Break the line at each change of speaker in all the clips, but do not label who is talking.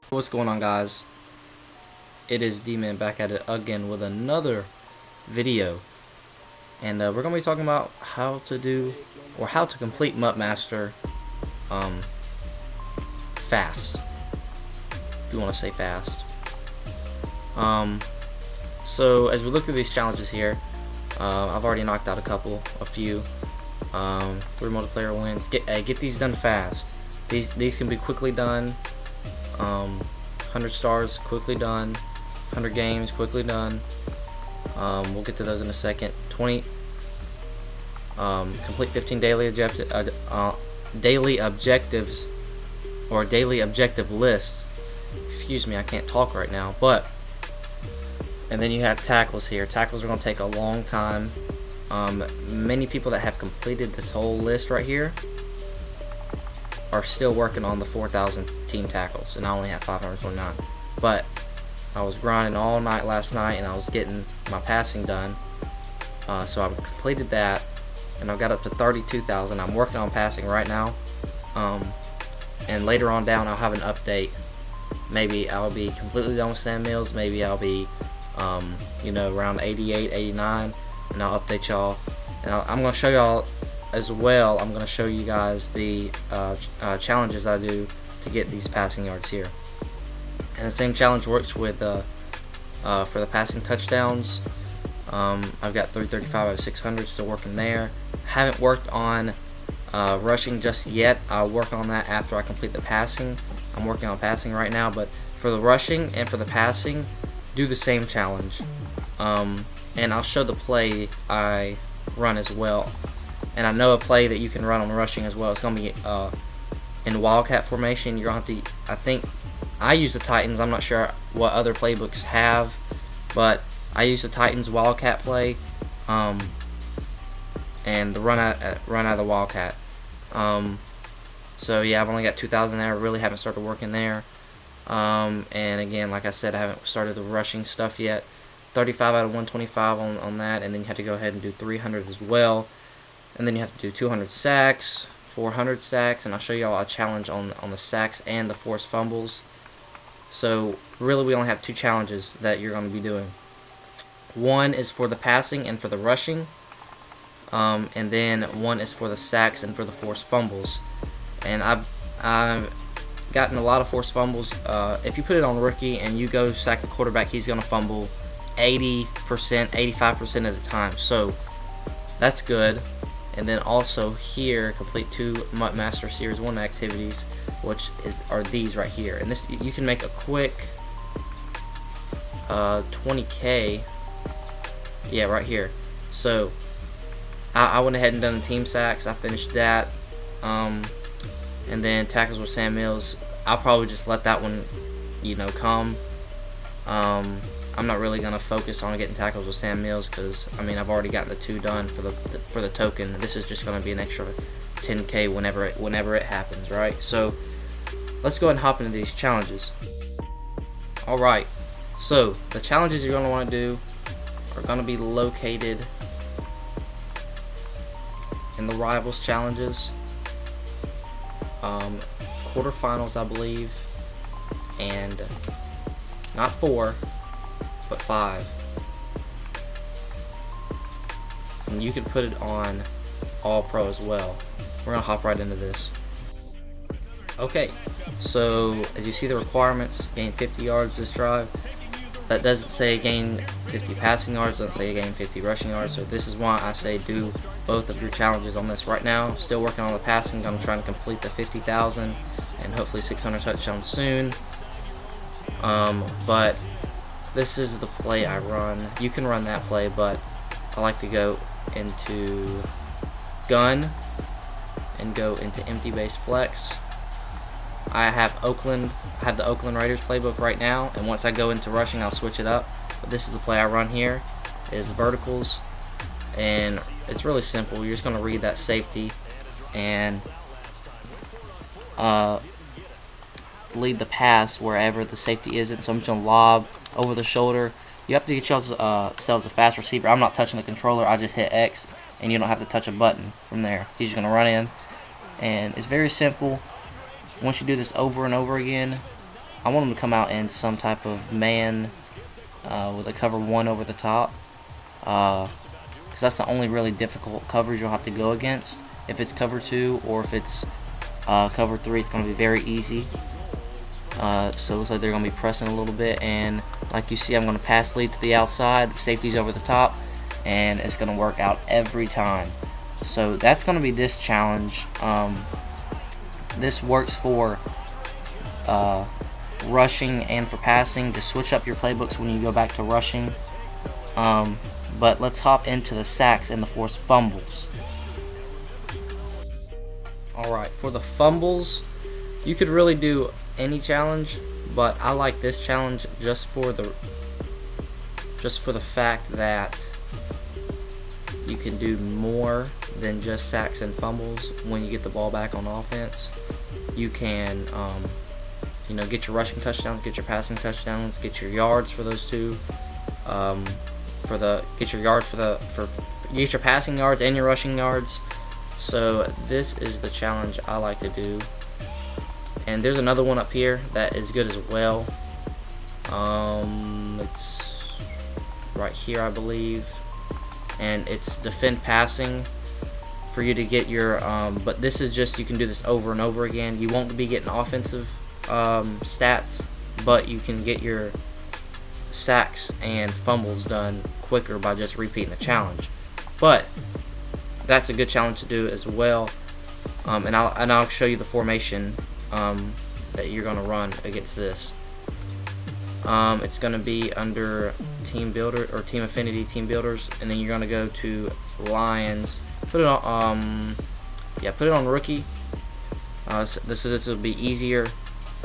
What's going on, guys? It is D-Man back at it again with another video, and we're gonna be talking about how to complete MUT Master fast, if you want to say fast. So as we look through these challenges here, I've already knocked out a few. 3 multiplayer wins. Get these done fast. These can be quickly done. 100 stars quickly done. 100 games quickly done. We'll get to those in a second. 20. Complete 15 daily objectives or daily objective lists. Excuse me, I can't talk right now. And then you have tackles here. Tackles are going to take a long time. Many people that have completed this whole list right here are still working on the 4,000 team tackles, and I only have 529. But I was grinding all night last night, and I was getting my passing done. So I've completed that, and I've got up to 32,000. I'm working on passing right now, and later on down I'll have an update. Maybe I'll be completely done with Sam Mills. Maybe I'll be around 88, 89, and I'll update y'all. And I'm going to show y'all as well. I'm going to show you guys the challenges I do to get these passing yards here. And the same challenge works with for the passing touchdowns. I've got 335 out of 600 still working there. Haven't worked on rushing just yet. I'll work on that after I complete the passing. I'm working on passing right now, but for the rushing and for the passing, do the same challenge. And I'll show the play I run as well. And I know a play that you can run on rushing as well. It's going to be in Wildcat formation. You're going to have to, I think, I use the Titans. I'm not sure what other playbooks have, but I use the Titans Wildcat play, and the run out of the Wildcat. So yeah, I've only got 2,000 there. I really haven't started working there. And again, like I said, I haven't started the rushing stuff yet. 35 out of 125 on that, and then you have to go ahead and do 300 as well. And then you have to do 200 sacks, 400 sacks, and I'll show you all a challenge on the sacks and the forced fumbles. So really we only have 2 challenges that you're going to be doing. One is for the passing and for the rushing, and then one is for the sacks and for the forced fumbles. And I've gotten a lot of forced fumbles. If you put it on rookie and you go sack the quarterback, he's going to fumble 80%, 85% of the time. So that's good. And then also here, complete 2 MUT Master Series 1 activities, which are these right here. And this, you can make a quick 20k. Yeah, right here. So I went ahead and done the team sacks. I finished that. And then tackles with Sam Mills, I'll probably just let that one, come. I'm not really gonna focus on getting tackles with Sam Mills because I've already gotten the 2 done for the token. This is just gonna be an extra 10k whenever it happens, right? So let's go ahead and hop into these challenges. All right. So the challenges you're gonna want to do are gonna be located in the rivals challenges. Quarterfinals, I believe, and not 4, but 5. And you can put it on All Pro as well. We're gonna hop right into this. Okay, so as you see the requirements, gain 50 yards this drive. That doesn't say gain 50 passing yards, doesn't say gain 50 rushing yards, so this is why I say do both of your challenges on this right now. Still working on the passing. I'm trying to complete the 50,000 and hopefully 600 touchdowns soon. But this is the play I run. You can run that play, but I like to go into gun and go into empty base flex. I have the Oakland Raiders playbook right now, and once I go into rushing, I'll switch it up. But this is the play I run here, is verticals, and it's really simple. You're just going to read that safety and lead the pass wherever the safety isn't. So I'm just going to lob over the shoulder. You have to get yourselves a fast receiver. I'm not touching the controller. I just hit X, and you don't have to touch a button from there. He's just going to run in, and it's very simple. Once you do this over and over again, I want him to come out in some type of man with a cover 1 over the top, because that's the only really difficult coverage you'll have to go against. If it's cover 2 or if it's cover 3, it's going to be very easy. So it looks like they're going to be pressing a little bit, and like you see, I'm going to pass lead to the outside, the safety's over the top, and it's going to work out every time. So that's going to be this challenge. This works for rushing and for passing. Just switch up your playbooks when you go back to rushing. But let's hop into the sacks and the forced fumbles. Alright, for the fumbles, you could really do any challenge, but I like this challenge just for the fact that you can do more than just sacks and fumbles when you get the ball back on offense. You can get your rushing touchdowns, get your passing touchdowns, get your yards for those two. Get your passing yards and your rushing yards. So this is the challenge I like to do. And there's another one up here that is good as well. It's right here, I believe, and it's defend passing for you to get your. But this is just, you can do this over and over again. You won't be getting offensive stats, but you can get your sacks and fumbles done quicker by just repeating the challenge. But that's a good challenge to do as well. And I'll show you the formation that you're going to run against this. It's going to be under Team Builder or Team Affinity Team Builders, and then you're going to go to Lions. Put it on Rookie. So this will be easier,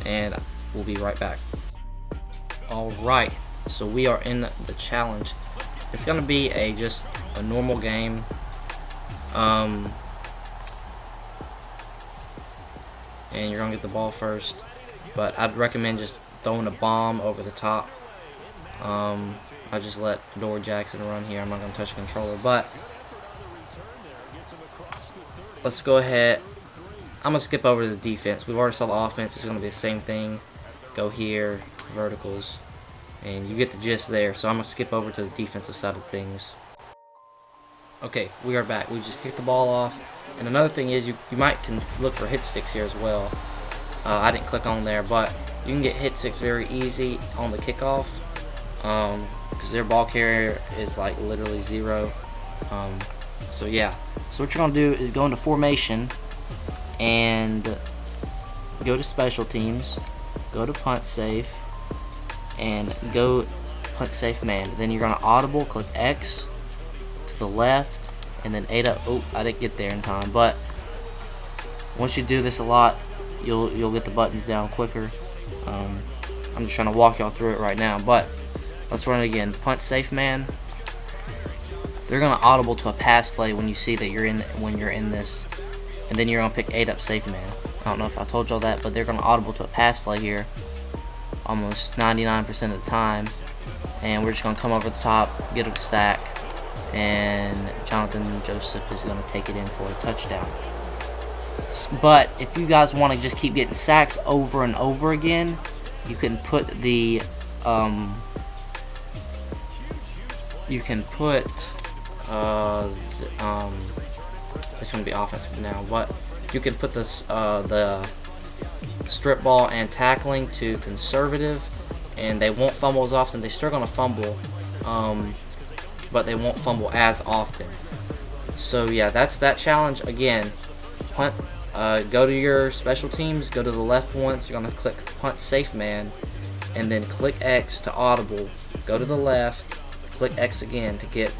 and we'll be right back. All right, so we are in the challenge. It's going to be just a normal game. And you're going to get the ball first, but I'd recommend just throwing a bomb over the top. I just let Adore Jackson run here. I'm not going to touch the controller, but let's go ahead. I'm going to skip over to the defense. We've already saw the offense. It's going to be the same thing. Go here, verticals, and you get the gist there. So I'm going to skip over to the defensive side of things. Okay, we are back. We just kicked the ball off. And another thing is you might can look for hit sticks here as well. I didn't click on there, but you can get hit sticks very easy on the kickoff because their ball carrier is like literally 0. So yeah, so what you're going to do is go into formation and go to special teams, go to punt safe, and go punt safe man. Then you're going to audible, click X to the left, and then 8 up. Oh, I didn't get there in time, but once you do this a lot, you'll get the buttons down quicker. I'm just trying to walk y'all through it right now, but let's run it again. Punt safe man. They're gonna audible to a pass play when you see that you're in this, and then you're gonna pick 8 up safe man. I don't know if I told y'all that, but they're gonna audible to a pass play here almost 99% of the time, and we're just gonna come over the top, get a sack, and Jonathan Joseph is going to take it in for a touchdown. But if you guys want to just keep getting sacks over and over again, you can put the it's going to be offensive now, but you can put this the strip ball and tackling to conservative, and they won't fumble as often. They're still going to fumble, but they won't fumble as often. So yeah, that's that challenge. Again, punt. Go to your special teams. Go to the left once. You're gonna click punt safe man, and then click X to audible. Go to the left. Click X again to get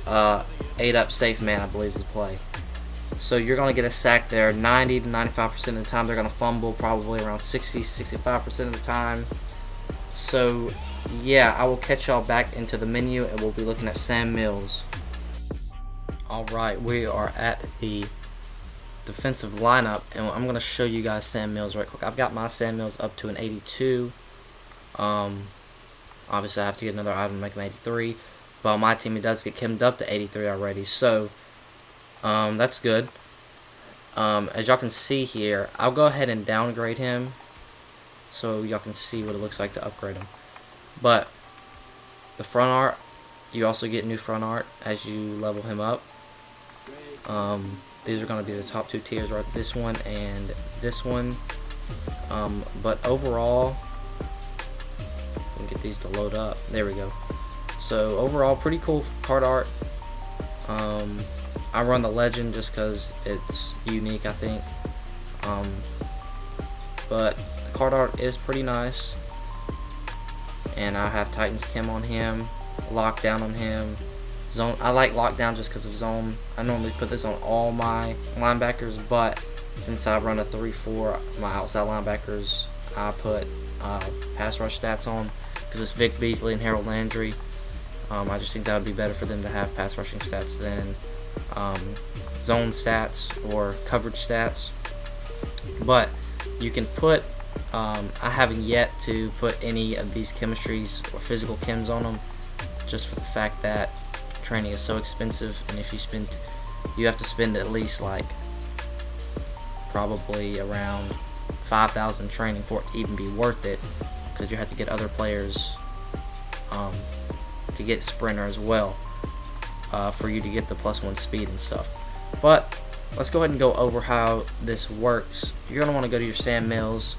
8 up safe man, I believe is the play. So you're gonna get a sack there. 90 to 95% of the time, they're gonna fumble probably around 60-65% of the time. So yeah, I will catch y'all back into the menu, and we'll be looking at Sam Mills. Alright, we are at the defensive lineup, and I'm going to show you guys Sam Mills right quick. I've got my Sam Mills up to an 82. Obviously I have to get another item to make him 83, but on my team he does get Kimmed up to 83 already, so that's good. As y'all can see here, I'll go ahead and downgrade him so y'all can see what it looks like to upgrade him. But the front art, you also get new front art as you level him up. These are going to be the top 2 tiers, right? This one and this one. But overall, we can get these to load up. There we go. So overall, pretty cool card art. I run the legend just because it's unique, I think. But the card art is pretty nice. And I have Titan's Chem on him, Lockdown on him. Zone. I like Lockdown just because of zone. I normally put this on all my linebackers, but since I run a 3-4, my outside linebackers, I put pass rush stats on because it's Vic Beasley and Harold Landry. I just think that would be better for them to have pass rushing stats than zone stats or coverage stats. But you can put, I haven't yet to put any of these chemistries or physical chems on them, just for the fact that training is so expensive, and if you have to spend at least like probably around 5,000 training for it to even be worth it, because you have to get other players to get sprinter as well, for you to get the +1 speed and stuff. But let's go ahead and go over how this works. You're going to want to go to your Sam Mills,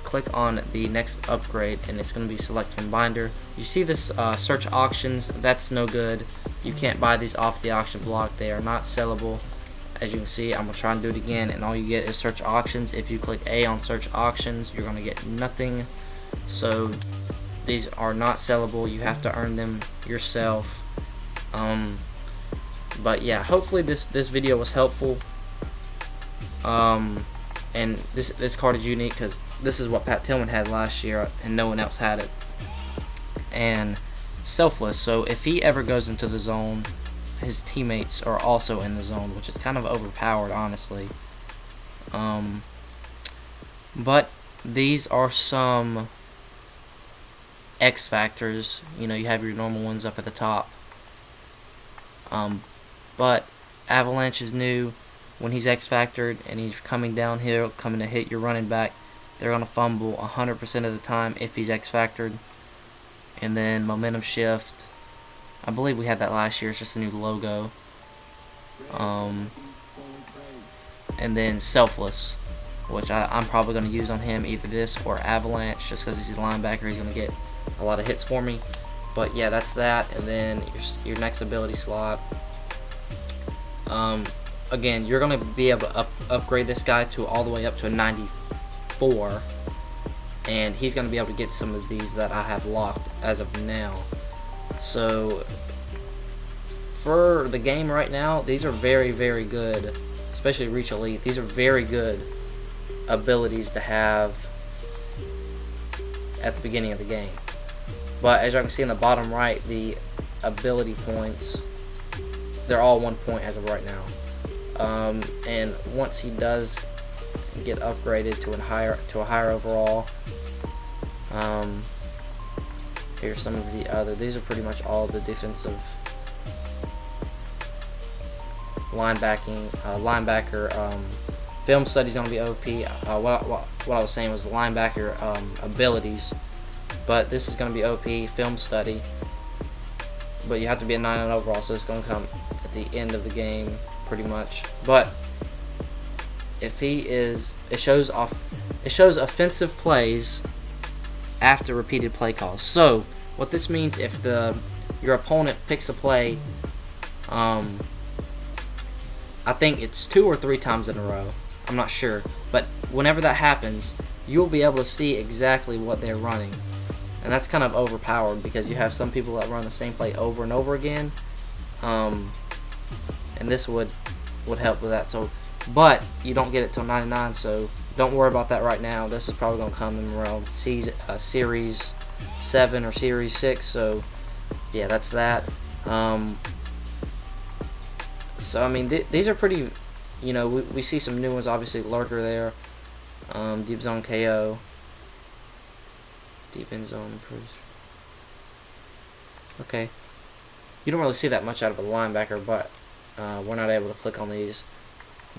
click on the next upgrade, and it's going to be select from binder. You see this search auctions, that's no good. You can't buy these off the auction block. They are not sellable. As you can see, I'm going to try and do it again, and all you get is search auctions. If you click A on search auctions, you're going to get nothing. So these are not sellable. You have to earn them yourself. But yeah, hopefully this video was helpful. And this card is unique because this is what Pat Tillman had last year and no one else had it. And selfless, so if he ever goes into the zone, his teammates are also in the zone, which is kind of overpowered, honestly. But these are some X factors. You know, you have your normal ones up at the top. But Avalanche is new. When he's X-factored and he's coming downhill, coming to hit your running back, they're going to fumble 100% of the time if he's X-factored. And then Momentum Shift, I believe we had that last year, it's just a new logo. And then Selfless, which I'm probably going to use on him, either this or Avalanche, just because he's a linebacker, he's going to get a lot of hits for me. But yeah, that's that. And then your next ability slot. Again, you're going to be able to upgrade this guy to all the way up to a 94, and he's going to be able to get some of these that I have locked as of now. So for the game right now, these are very, very good, especially Reach Elite. These are very good abilities to have at the beginning of the game. But as you can see in the bottom right, the ability points, they're all 1 point as of right now. And once he does get upgraded to a higher overall, here's some of the other. These are pretty much all the defensive linebacker. Film studies gonna be OP. What I was saying was the linebacker abilities, but this is gonna be OP. Film study, but you have to be a 9 overall, so it's gonna come at the end of the game, pretty much. But if he is, it shows offensive plays after repeated play calls. So what this means, if your opponent picks a play, I think it's 2 or 3 times in a row, I'm not sure, but whenever that happens, you'll be able to see exactly what they're running, and that's kind of overpowered because you have some people that run the same play over and over again, and this would help with that. So, but you don't get it till 99, so don't worry about that right now. This is probably going to come in around Series 7 or Series 6, so yeah, that's that. So I mean, these are pretty, you know, we see some new ones, obviously Lurker there, Deep Zone KO, Deep End Zone improves. Okay, you don't really see that much out of a linebacker, but we're not able to click on these.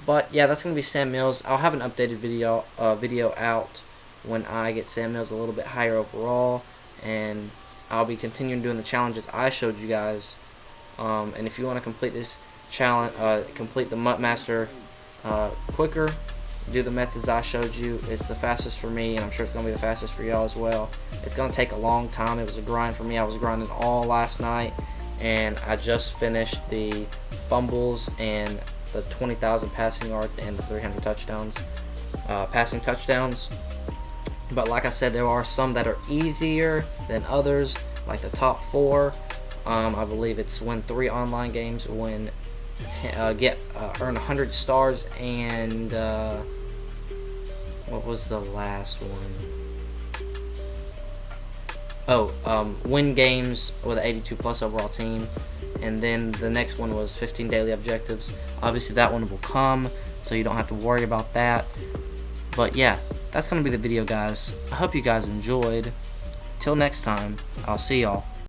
But yeah, that's gonna be Sam Mills. I'll have an updated video out when I get sand mills a little bit higher overall, and I'll be continuing doing the challenges I showed you guys. And if you want to complete this challenge, complete the MUT Master quicker, do the methods I showed you. It's the fastest for me, and I'm sure it's going to be the fastest for y'all as well. It's going to take a long time. It was a grind for me. I was grinding all last night, and I just finished the fumbles and the 20,000 passing yards and the 300 touchdowns, passing touchdowns. But like I said, there are some that are easier than others, like the top 4. I believe it's win 3 online games, win earn 100 stars, and what was the last one? Win games with an 82 plus overall team. And then the next one was 15 daily objectives. Obviously that one will come, so you don't have to worry about that. But yeah, that's going to be the video, guys. I hope you guys enjoyed. Till next time, I'll see y'all.